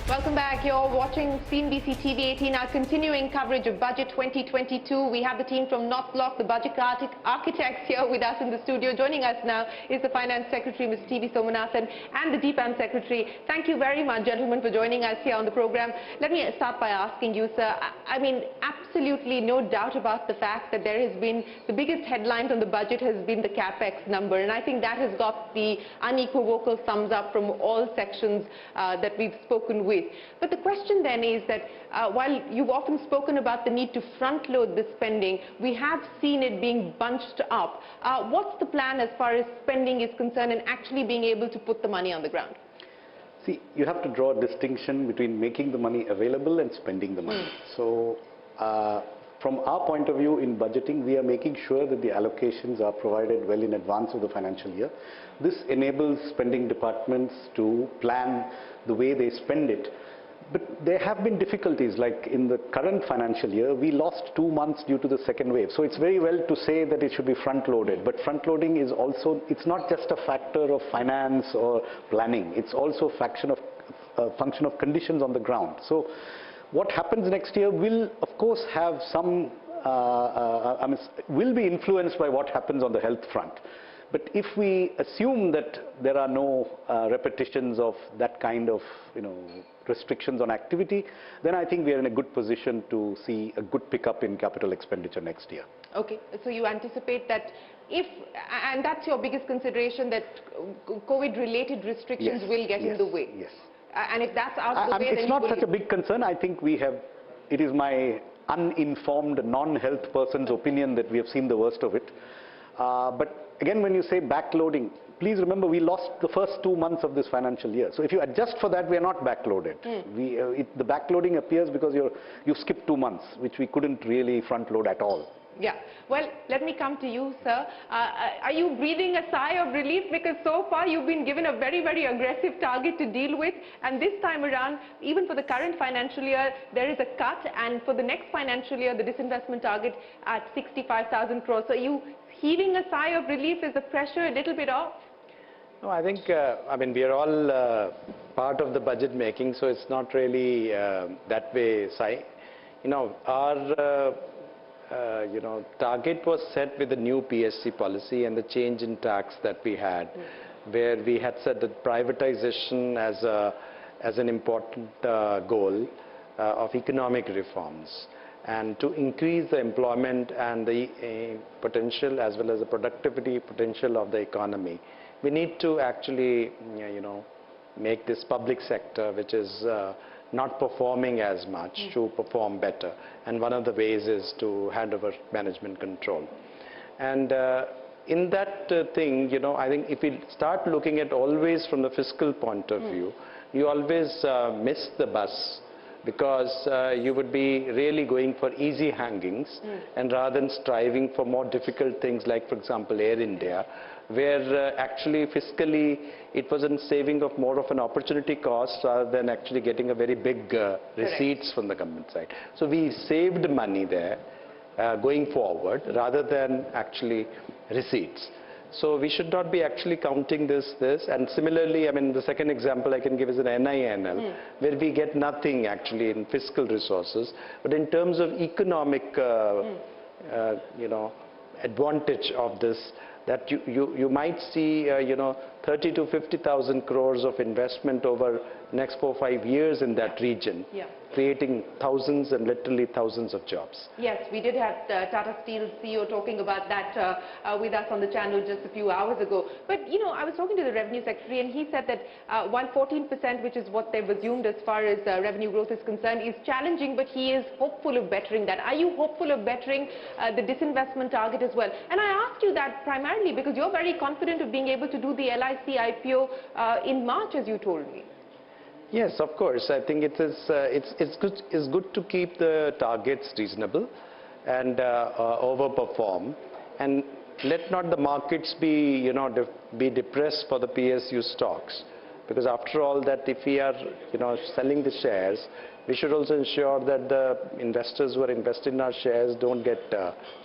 Welcome back. You're watching CNBC-TV18, our continuing coverage of Budget 2022. We have the team from North Block, the budget architects here with us in the studio. Joining us now is the Finance Secretary, Mr. T.V. Somanathan, and the DIPAM Secretary. Thank you very much, gentlemen, for joining us here on the program. Let me start by asking you, sir, I mean, absolutely no doubt about the fact that there has been, the biggest headline on the budget has been the CapEx number, and I think that has got the unequivocal thumbs up from all sections that we've spoken with. But the question then is that while you've often spoken about the need to front load the spending, we have seen it being bunched up. What's the plan as far as spending is concerned and actually being able to put the money on the ground? See, you have to draw a distinction between making the money available and spending the money. So from our point of view in budgeting, we are making sure that the allocations are provided well in advance of the financial year. This enables spending departments to plan the way they spend it. But there have been difficulties, like in the current financial year, we lost 2 months due to the second wave. So it's very well to say that it should be front-loaded. But front-loading is also, it's not just a factor of finance or planning. It's also a function of conditions on the ground. So what happens next year will, of course, have some, will be influenced by what happens on the health front. But if we assume that there are no repetitions of that kind of, restrictions on activity, then I think we are in a good position to see a good pickup in capital expenditure next year. Okay, so you anticipate that if, and that's your biggest consideration, that COVID-related restrictions will get in the way? Yes. And if that's out of the way, then it's not such a big concern. I think we have, it is my uninformed, non-health person's opinion that we have seen the worst of it. But again, when you say backloading, please remember we lost the first 2 months of this financial year. So if you adjust for that, we are not backloaded. The backloading appears because you skipped 2 months, which we couldn't really front load at all. Yeah. Well, let me come to you, sir. Are you breathing a sigh of relief? Because so far you've been given a very, very aggressive target to deal with. And this time around, even for the current financial year, there is a cut. And for the next financial year, the disinvestment target at 65,000 crores. So are you heaving a sigh of relief? Is the pressure a little bit off? No, I think, we are all part of the budget making, so it's not really that way, Sai. Our target was set with the new PSC policy and the change in tax that we had, where we had set the privatization as an important goal of economic reforms, and to increase the employment and the potential as well as the productivity potential of the economy. We need to actually, make this public sector, which is not performing as much, to perform better. And one of the ways is to hand over management control. And in that thing, I think if we start looking at always from the fiscal point of view, you always miss the bus, because you would be really going for easy hangings, and rather than striving for more difficult things like, for example, Air India, where actually fiscally it was a saving of more of an opportunity cost rather than actually getting a very big receipts from the government side. So we saved money there going forward rather than actually receipts. So we should not be actually counting this. And similarly, the second example I can give is an NINL, where we get nothing actually in fiscal resources. But in terms of economic, advantage of this, that you might see, 30 to 50,000 crores of investment over next 4 or 5 years in that region, creating thousands and literally thousands of jobs. Yes, we did have Tata Steel CEO talking about that with us on the channel just a few hours ago. But, I was talking to the Revenue Secretary, and he said that while 14%, which is what they've assumed as far as revenue growth is concerned, is challenging, but he is hopeful of bettering that. Are you hopeful of bettering the disinvestment target as well? And I asked you that primarily because you're very confident of being able to do the LIC IPO in March, as you told me. Yes, of course. I think it's good to keep the targets reasonable and overperform, and let not the markets be be depressed for the PSU stocks, because after all that, if we are selling the shares, we should also ensure that the investors who are invested in our shares don't get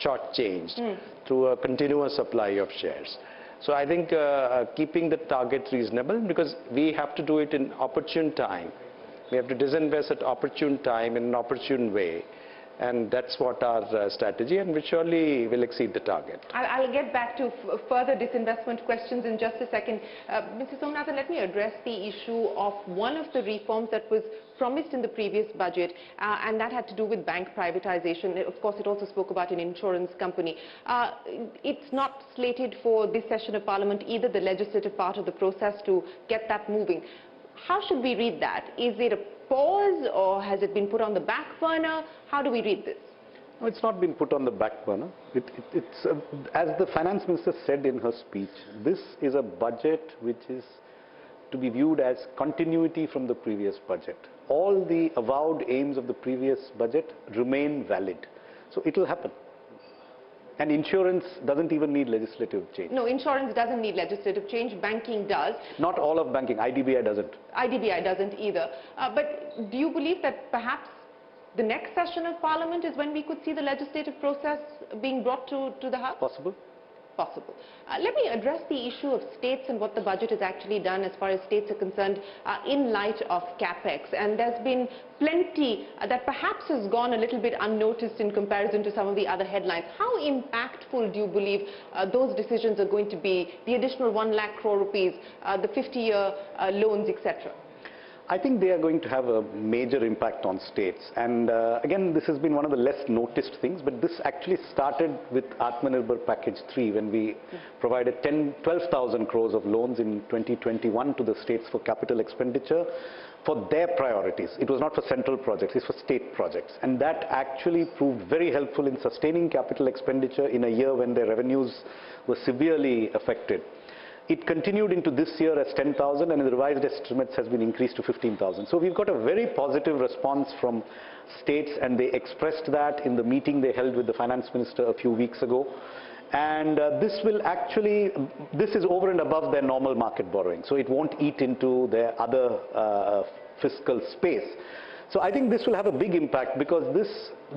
shortchanged through a continuous supply of shares. So I think keeping the target reasonable, because we have to do it in opportune time. We have to disinvest at opportune time in an opportune way. And that's what our strategy, and we surely will exceed the target. I'll get back to further disinvestment questions in just a second. Mr. Somanathan, let me address the issue of one of the reforms that was promised in the previous budget, and that had to do with bank privatization. Of course, it also spoke about an insurance company. It's not slated for this session of Parliament, either the legislative part of the process, to get that moving. How should we read that? Is it a pause, or has it been put on the back burner? How do we read this? No, it's not been put on the back burner. It's as the finance minister said in her speech, this is a budget which is to be viewed as continuity from the previous budget. All the avowed aims of the previous budget remain valid. So it will happen. And insurance doesn't even need legislative change. No, insurance doesn't need legislative change. Banking does. Not all of banking. IDBI doesn't. IDBI doesn't either. But do you believe that perhaps the next session of Parliament is when we could see the legislative process being brought to the House? Possible. Possible. Let me address the issue of states and what the budget has actually done as far as states are concerned in light of CapEx. And there's been plenty that perhaps has gone a little bit unnoticed in comparison to some of the other headlines. How impactful do you believe those decisions are going to be? The additional 1 lakh crore rupees, the 50-year loans, etc. I think they are going to have a major impact on states. And again, this has been one of the less noticed things, but this actually started with Atmanirbhar Package 3 when we provided 12,000 crores of loans in 2021 to the states for capital expenditure for their priorities. It was not for central projects, it's for state projects. And that actually proved very helpful in sustaining capital expenditure in a year when their revenues were severely affected. It continued into this year as 10,000, and the revised estimates has been increased to 15,000. So we've got a very positive response from states, and they expressed that in the meeting they held with the finance minister a few weeks ago. And this is over and above their normal market borrowing. So it won't eat into their other fiscal space. So I think this will have a big impact because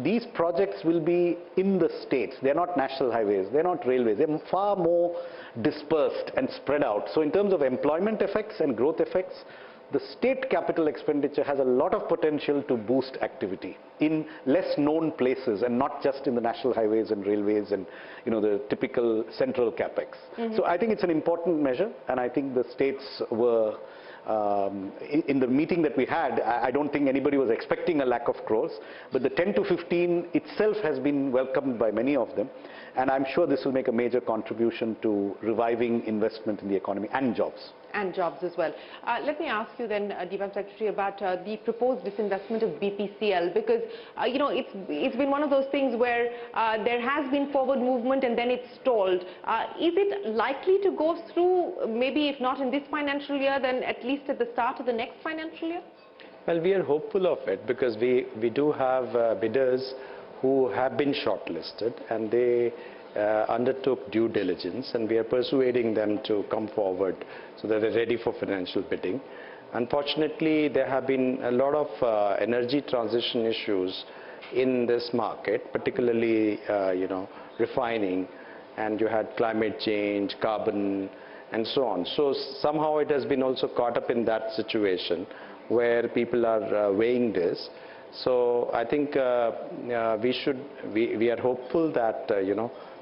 these projects will be in the states. They're not national highways, they're not railways, they're far more dispersed and spread out. So in terms of employment effects and growth effects, the state capital expenditure has a lot of potential to boost activity in less known places and not just in the national highways and railways and the typical central capex. So I think it's an important measure, and I think the states were in the meeting that we had, I don't think anybody was expecting a lakh of crores, but the 10 to 15 itself has been welcomed by many of them, and I'm sure this will make a major contribution to reviving investment in the economy and jobs. And jobs as well. Let me ask you then, DIPAM Secretary, about the proposed disinvestment of BPCL, because it's been one of those things where there has been forward movement and then it's stalled. Is it likely to go through, maybe if not in this financial year, then at least at the start of the next financial year? Well, we are hopeful of it because we do have bidders who have been shortlisted, and they undertook due diligence, and we are persuading them to come forward so that they're ready for financial bidding. Unfortunately, there have been a lot of energy transition issues in this market, particularly refining, and you had climate change, carbon, and so on. So somehow it has been also caught up in that situation where people are weighing this. So I think we are hopeful that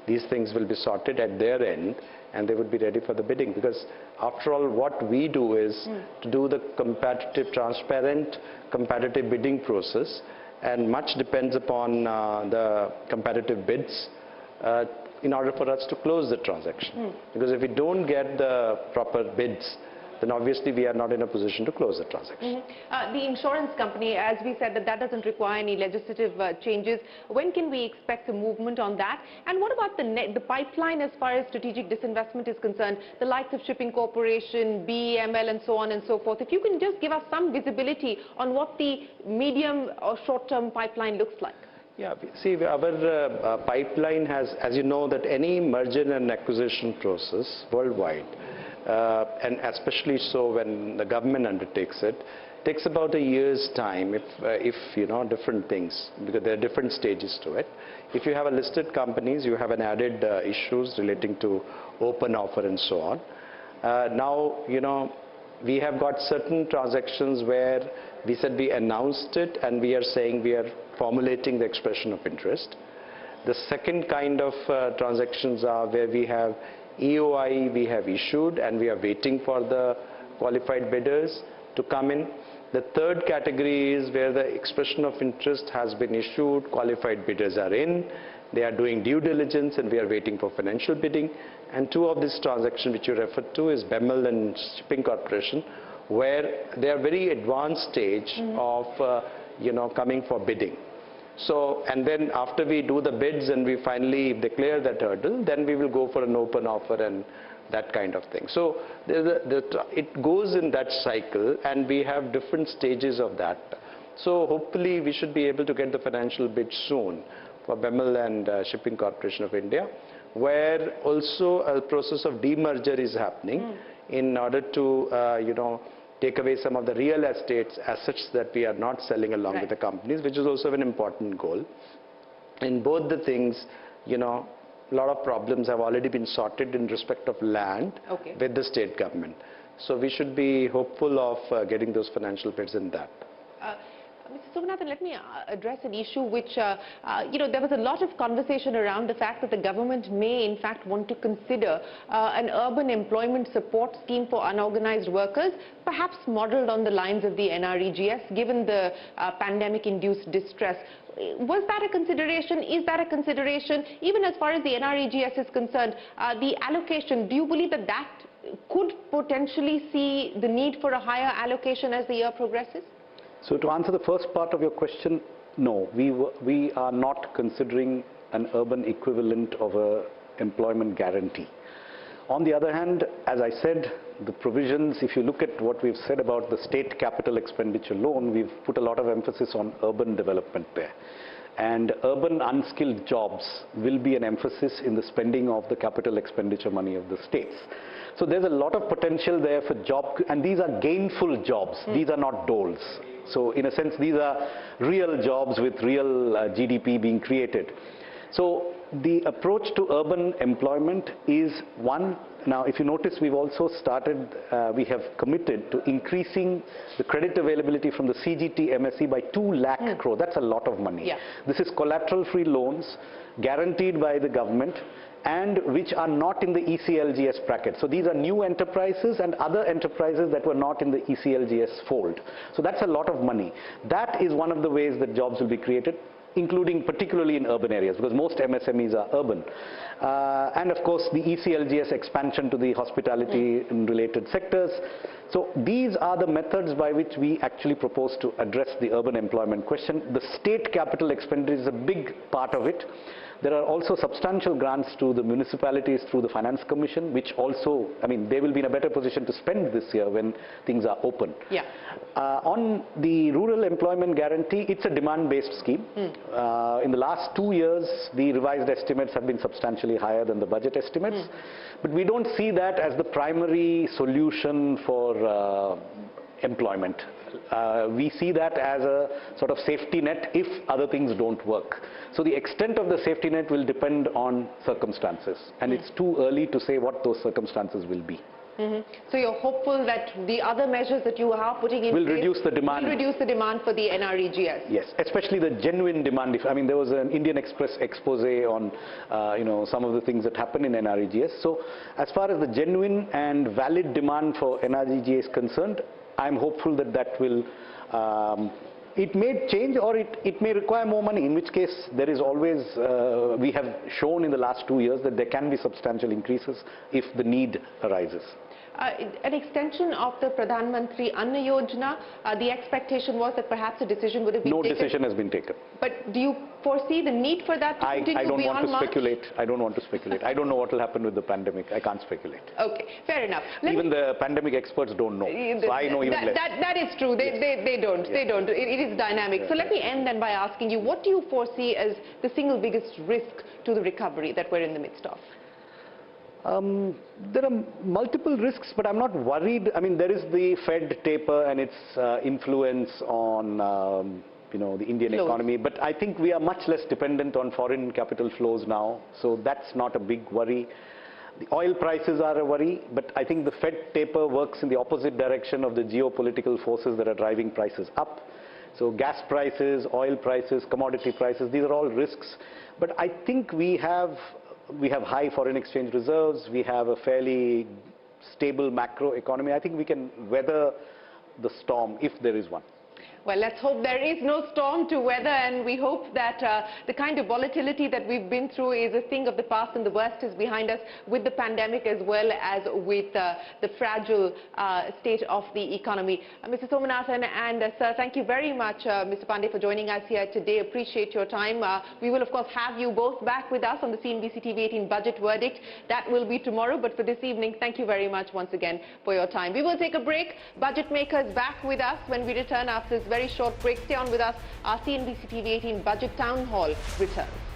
these things will be sorted at their end and they would be ready for the bidding, because after all what we do is to do the competitive, transparent, competitive bidding process, and much depends upon the competitive bids in order for us to close the transaction. Because if we don't get the proper bids, then obviously we are not in a position to close the transaction. The insurance company, as we said, that doesn't require any legislative changes. When can we expect a movement on that? And what about the pipeline as far as strategic disinvestment is concerned? The likes of Shipping Corporation, BEML and so on and so forth. If you can just give us some visibility on what the medium or short-term pipeline looks like. Yeah, see, our pipeline has, as you know, that any merger and acquisition process worldwide, and especially so when the government undertakes it, takes about a year's time if different things, because there are different stages to it. If you have a listed companies, you have an added issues relating to open offer and so on. Now, we have got certain transactions where we said we announced it and we are saying we are formulating the expression of interest. The second kind of transactions are where we have EOI we have issued and we are waiting for the qualified bidders to come in. The third category is where the expression of interest has been issued, qualified bidders are in, they are doing due diligence and we are waiting for financial bidding. And two of these transactions which you referred to is BEML and Shipping Corporation, where they are very advanced stage of coming for bidding. So, and then after we do the bids and we finally declare that hurdle, then we will go for an open offer and that kind of thing. So it goes in that cycle and we have different stages of that. So hopefully we should be able to get the financial bid soon for BEML and Shipping Corporation of India, where also a process of demerger is happening in order to take away some of the real estates assets that we are not selling along with the companies, which is also an important goal. In both the things, a lot of problems have already been sorted in respect of land with the state government. So we should be hopeful of getting those financial bids in that. Mr. Somanathan, let me address an issue which, there was a lot of conversation around the fact that the government may in fact want to consider an urban employment support scheme for unorganized workers, perhaps modeled on the lines of the NREGS, given the pandemic-induced distress. Was that a consideration? Is that a consideration? Even as far as the NREGS is concerned, the allocation, do you believe that that could potentially see the need for a higher allocation as the year progresses? So to answer the first part of your question, no, we are not considering an urban equivalent of an employment guarantee. On the other hand, as I said, the provisions, if you look at what we've said about the state capital expenditure loan, we've put a lot of emphasis on urban development there. And urban unskilled jobs will be an emphasis in the spending of the capital expenditure money of the states. So there's a lot of potential there for job, and these are gainful jobs. These are not doles. So in a sense, these are real jobs with real GDP being created. So the approach to urban employment is one. Now, if you notice, we've also started, we have committed to increasing the credit availability from the CGT MSE by 2 lakh crore. That's a lot of money. Yeah. This is collateral-free loans guaranteed by the government and which are not in the ECLGS bracket. So these are new enterprises and other enterprises that were not in the ECLGS fold. So that's a lot of money. That is one of the ways that jobs will be created, including particularly in urban areas, because most MSMEs are urban. And of course, the ECLGS expansion to the hospitality and related sectors. So these are the methods by which we actually propose to address the urban employment question. The state capital expenditure is a big part of it. There are also substantial grants to the municipalities through the Finance Commission, which also, I mean, they will be in a better position to spend this year when things are open. Yeah. On the rural employment guarantee, it's a demand-based scheme. In the last 2 years, the revised estimates have been substantially higher than the budget estimates. But we don't see that as the primary solution for employment. We see that as a sort of safety net if other things don't work. So the extent of the safety net will depend on circumstances, and it's too early to say what those circumstances will be. So you're hopeful that the other measures that you are putting in will place reduce the demand. Will reduce the demand for the NREGS. Yes, especially the genuine demand. I mean, there was an Indian Express expose on, some of the things that happen in NREGS. So as far as the genuine and valid demand for NREGS is concerned, I'm hopeful that that will, it may change or it may require more money, in which case there is always, we have shown in the last 2 years that there can be substantial increases if the need arises. An extension of the Pradhan Mantri Anna Yojana, the expectation was that perhaps a decision would have been taken. No decision has been taken. But do you foresee the need for that to continue beyond March? I don't want to speculate. I don't know what will happen with the pandemic. I can't speculate. Okay, fair enough. Even the pandemic experts don't know. So I know even less. That is true. They don't. They don't. It is dynamic. So let me end then by asking you, what do you foresee as the single biggest risk to the recovery that we're in the midst of? There are multiple risks, but I'm not worried. I mean, there is the Fed taper and its influence on, the Indian economy. But I think we are much less dependent on foreign capital flows now. So that's not a big worry. The oil prices are a worry, but I think the Fed taper works in the opposite direction of the geopolitical forces that are driving prices up. So gas prices, oil prices, commodity prices, these are all risks. But I think we have high foreign exchange reserves, we have a fairly stable macro economy. I think we can weather the storm if there is one. Well, let's hope there is no storm to weather, and we hope that the kind of volatility that we've been through is a thing of the past and the worst is behind us, with the pandemic as well as with the fragile state of the economy. Mr. Somanathan and Sir, thank you very much, Mr. Pandey, for joining us here today. Appreciate your time. We will, of course, have you both back with us on the CNBC-TV18 budget verdict. That will be tomorrow, but for this evening, thank you very much once again for your time. We will take a break. Budget makers back with us when we return after this very short break. Stay on with us. Our CNBC-TV18 Budget Town Hall returns.